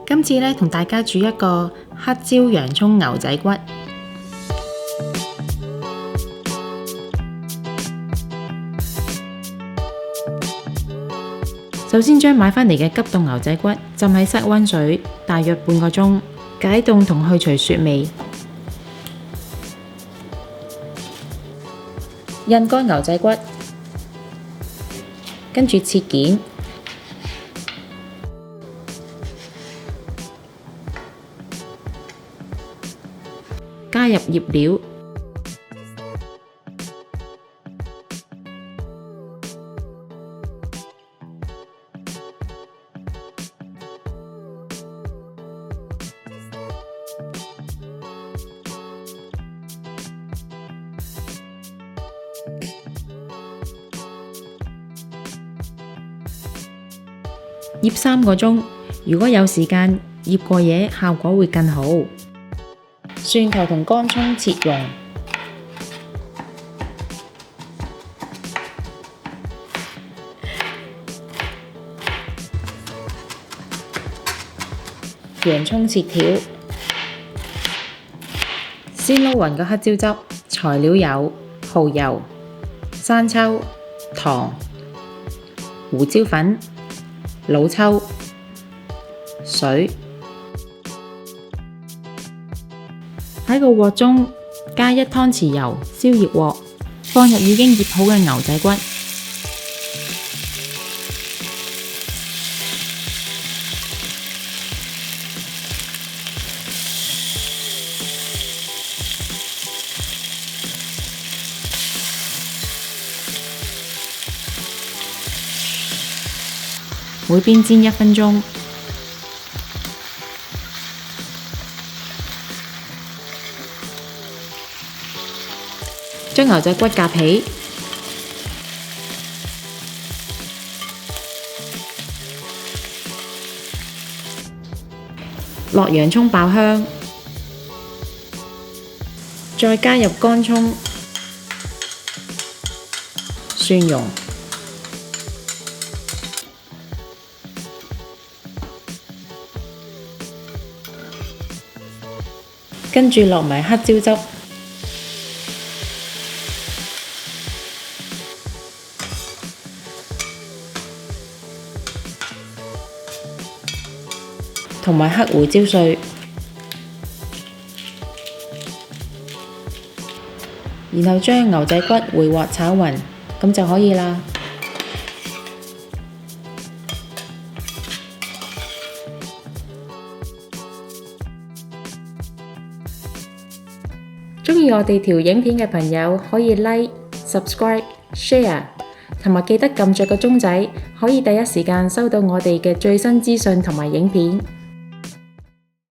今次呢，同大家煮一個黑椒洋蔥牛仔骨。首先將買返嚟嘅急凍牛仔骨浸喺室溫水大約半個鐘，解凍同去除雪味。印乾牛仔骨，跟住切件，加入醃料。醃3個鐘，如果有時間醃過夜，效果會更好。蒜頭同乾葱切蓉，洋葱切條，先撈勻個黑椒汁。材料有蠔油、生抽、糖、胡椒粉、老抽、水。喺個鑊中加1湯匙油，燒熱鑊，放入已經醃好嘅牛仔骨，每邊煎1分鐘。將牛仔骨夾起，落洋蔥爆香，再加入乾葱、蒜蓉，跟住落埋黑椒汁。同埋黑胡椒碎，然後將牛仔骨回鑊炒勻，咁就可以啦。鍾意我哋條影片嘅朋友可以 like、subscribe、share， 同埋記得撳着個鐘仔，可以第一時間收到我哋嘅最新資訊同埋影片。